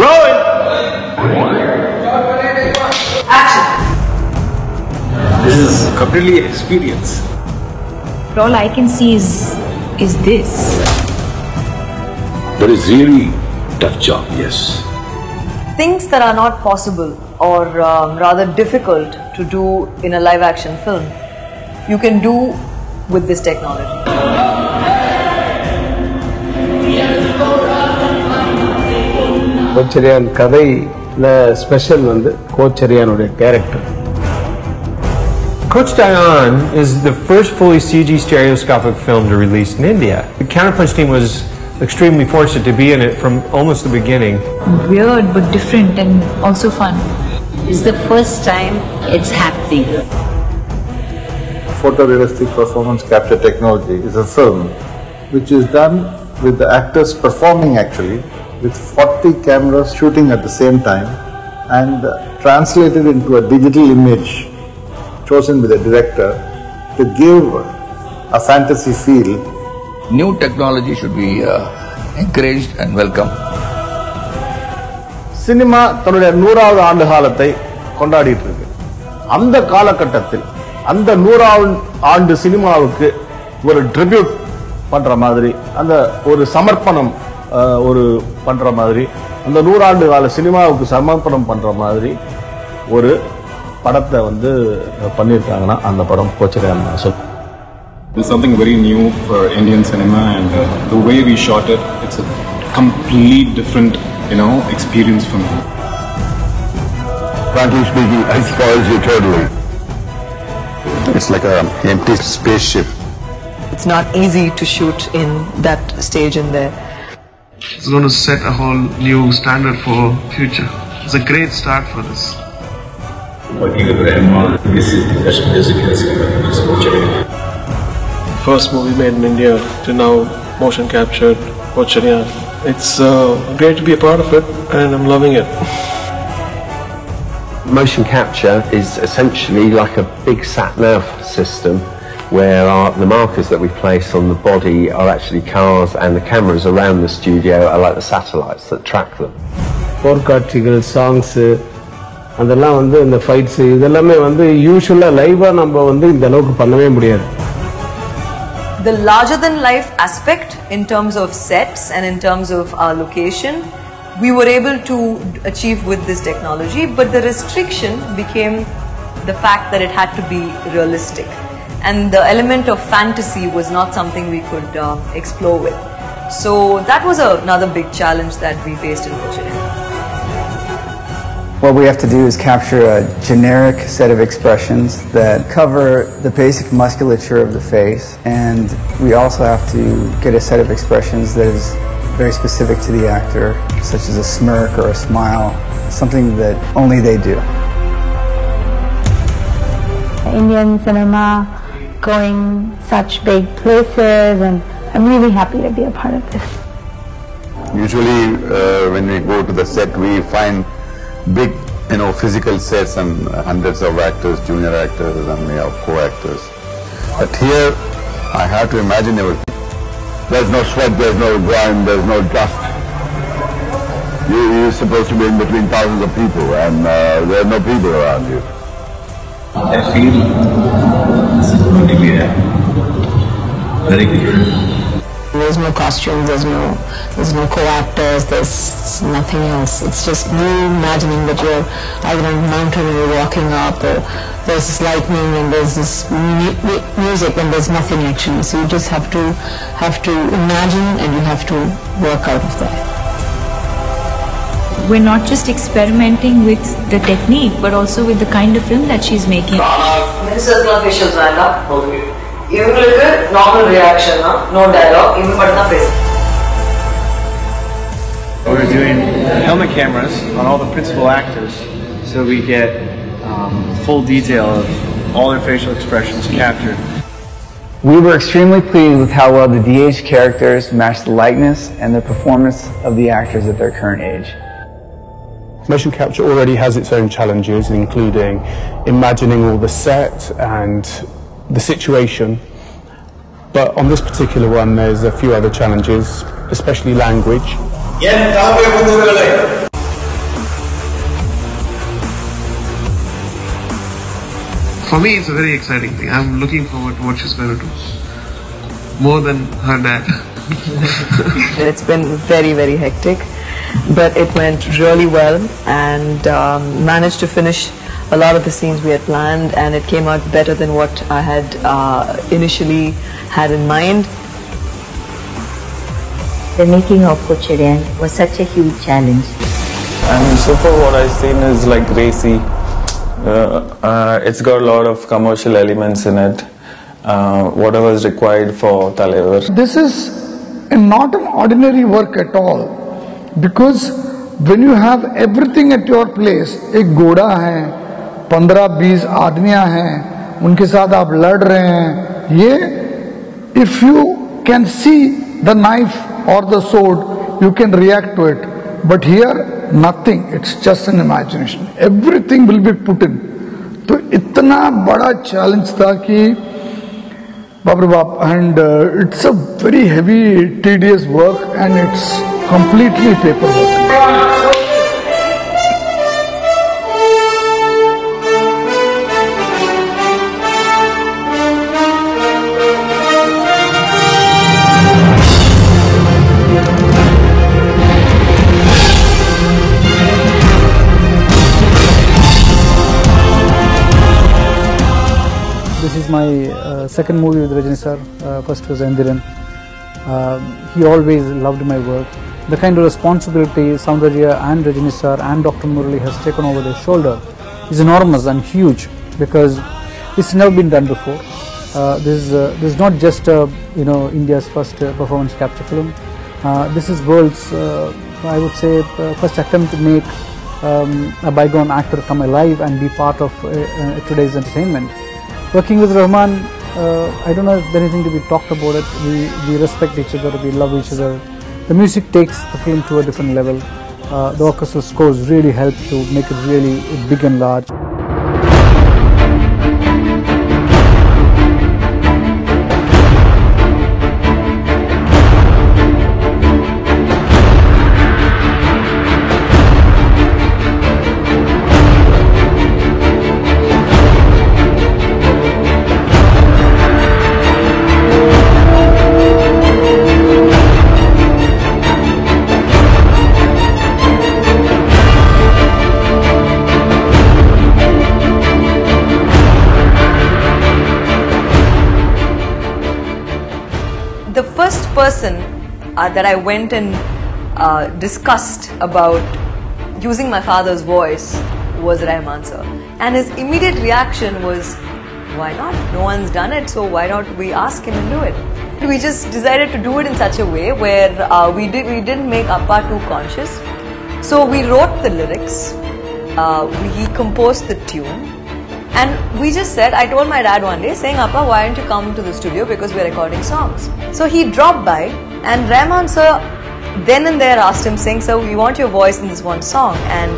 Rolling! Action! This is completely experience. All I can see is this. That is really tough job, yes. Things that are not possible or rather difficult to do in a live action film, you can do with this technology. கோச்சரியான் கதையில special வந்து கோச்சரியானுடைய character. Coach Diane is the first fully CG stereoscopic film to release in India. The Counterpunch team was extremely fortunate to be in it from almost the beginning. Weird but different and also fun. It's the first time it's happening. Photorealistic performance capture technology is a film which is done with the actors performing actually with 40 cameras shooting at the same time and translated into a digital image chosen with a director to give a fantasy feel. New technology should be encouraged and welcome. Cinema தன்னுடைய 100வது ஆண்டு காலத்தை கொண்டாடிட்டு இருக்கு. அந்த காலகட்டத்தில் அந்த 100வது ஆண்டு சினிமாவுக்கு ஒரு ட்ரிபியூட் பண்ற மாதிரி, அந்த ஒரு சமர்ப்பணம் ஒரு பண்ற மாதிரி, அந்த 100 ஆண்டு கால சினிமாவுக்கு சமர்ப்பணம் பண்ற மாதிரி ஒரு படத்தை வந்து பண்ணியிருக்காங்கன்னா அந்த படம் கோச்சரியான் தான். It's something very new for Indian cinema, and the way we shot it, it's a complete different, experience for me. Frankly speaking, it spoils you totally. It's like an empty spaceship. It's not easy to shoot in that stage in there. It's going to set a whole new standard for future. It's a great start for this. Working with Rahman, this is the best music in cinema. First movie made in India to now motion captured Kocharian. It's great to be a part of it, and I'm loving it. Motion capture is essentially like a big sat-nav system where the markers that we place on the body are actually cars, and the cameras around the studio are like the satellites that track them. போர்க்காட்சிகள், songs, அதெல்லாம் வந்து இந்த fights இதெல்லாமே வந்து யூசுவலா லைவா நம்ம வந்து இந்த அளவுக்கு பண்ணவே முடியாது. The larger than life aspect in terms of sets and in terms of our location, we were able to achieve with this technology, but the restriction became the fact that it had to be realistic, and the element of fantasy was not something we could explore with. So that was another big challenge that we faced in Kocharian. What we have to do is capture a generic set of expressions that cover the basic musculature of the face, and we also have to get a set of expressions that is very specific to the actor, such as a smirk or a smile, something that only they do. Indian cinema going such big places, and I'm really happy to be a part of this. Usually when we go to the set, we find big, physical sets and hundreds of actors, junior actors, and we have co-actors. But here, I have to imagine everything. There's no sweat, there's no grime, there's no dust. You're supposed to be in between thousands of people, and there are no people around you. I feel it's going to be very different. There's no costumes, there's no co-actors, there's nothing else. It's just you imagining that you're either on a mountain and you're walking up, or there's this lightning and there's this music and there's nothing actually. So you just have to imagine, and you have to work out of that. We're not just experimenting with the technique, but also with the kind of film that she's making. Circular facials வேண்டாம். இவங்களுக்கு normal reaction, no dialogue, இவங்க மட்டும் தான் பேசு. We're doing helmet cameras on all the principal actors, so we get full detail of all their facial expressions captured. We were extremely pleased with how well the DH characters matched the likeness and the performance of the actors at their current age. Motion capture already has its own challenges, including imagining all the set and the situation, but on this particular one there's a few other challenges, especially language. For me, it's a very exciting thing. I'm looking forward to what she's going to do. More than her dad. It's been very, very hectic, but it went really well, and managed to finish a lot of the scenes we had planned, and it came out better than what I had initially had in mind. The making of Kocharian was such a huge challenge. And so far what I've seen is like racy. It's got a lot of commercial elements in it. Whatever is required for தலைவர். This is not an ordinary work at all, because when you have everything at your place, एक घोड़ा है, 15-20 आदमियां हैं, उनके साथ आप लड़ रहे हैं, ये if you can see the knife or the sword, you can react to it. But here, nothing. It's just an imagination. Everything will be put in. तो इतना बड़ा challenge था कि बाप रे बाप, and it's a very heavy, tedious work, and it's completely paperwork. This is my second movie with Rajini sir. First was Endiran. He always loved my work. The kind of responsibility Soundarya and Rajini sir and Dr. Murali has taken over their shoulder is enormous and huge, because it's never been done before. This is not just India's first performance capture film. This is world's, I would say, first attempt to make a bygone actor come alive and be part of today's entertainment. Working with Rahman, I don't know if there's anything to be talked about it. We respect each other, we love each other. The music takes the film to a different level. The orchestral scores really help to make it really big and large. The first person that I went and discussed about using my father's voice was Rahman sir, and his immediate reaction was, why not? No one's done it, so why not we ask him and do it? We just decided to do it in such a way where we didn't make Appa too conscious. So we wrote the lyrics, he composed the tune, and we just said, I told my dad one day saying, Appa, why don't you come to the studio, because we're recording songs. So he dropped by, and Rahman sir then and there asked him saying, sir, we want your voice in this one song, and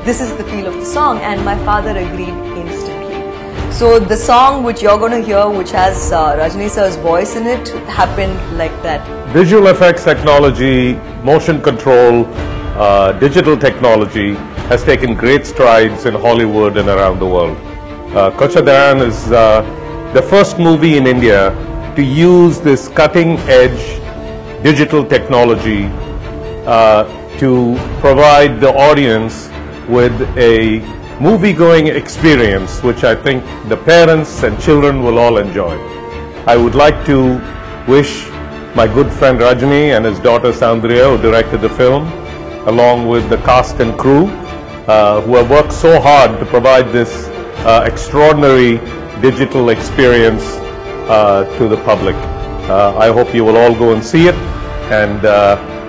this is the feel of the song, and my father agreed instantly. So the song which you're going to hear, which has Rajini sir's voice in it, happened like that. Visual effects technology, motion control, digital technology has taken great strides in Hollywood and around the world. Kocharian is the first movie in India to use this cutting-edge digital technology to provide the audience with a movie-going experience, which I think the parents and children will all enjoy. I would like to wish my good friend Rajini and his daughter Soundarya, who directed the film, along with the cast and crew, who have worked so hard to provide this extraordinary digital experience to the public. I hope you will all go and see it, and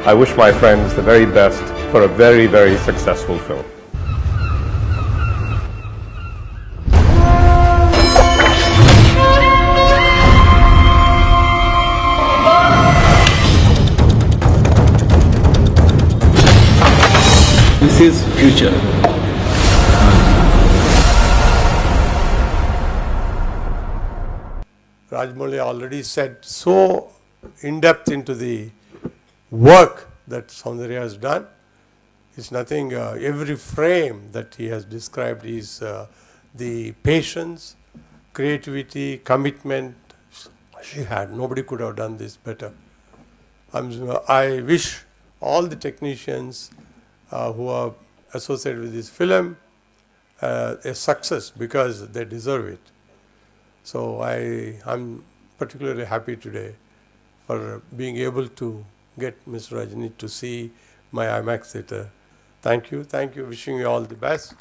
I wish my friends the very best for a very, very successful film. This is future. Rajmouli already said so in depth into the work that Soundarya has done. It's nothing, every frame that he has described is the patience, creativity, commitment she had. Nobody could have done this better. I wish all the technicians who are associated with this film a success, because they deserve it. So I'm particularly happy today for being able to get Ms. Rajini to see my IMAX theatre. Thank you, wishing you all the best.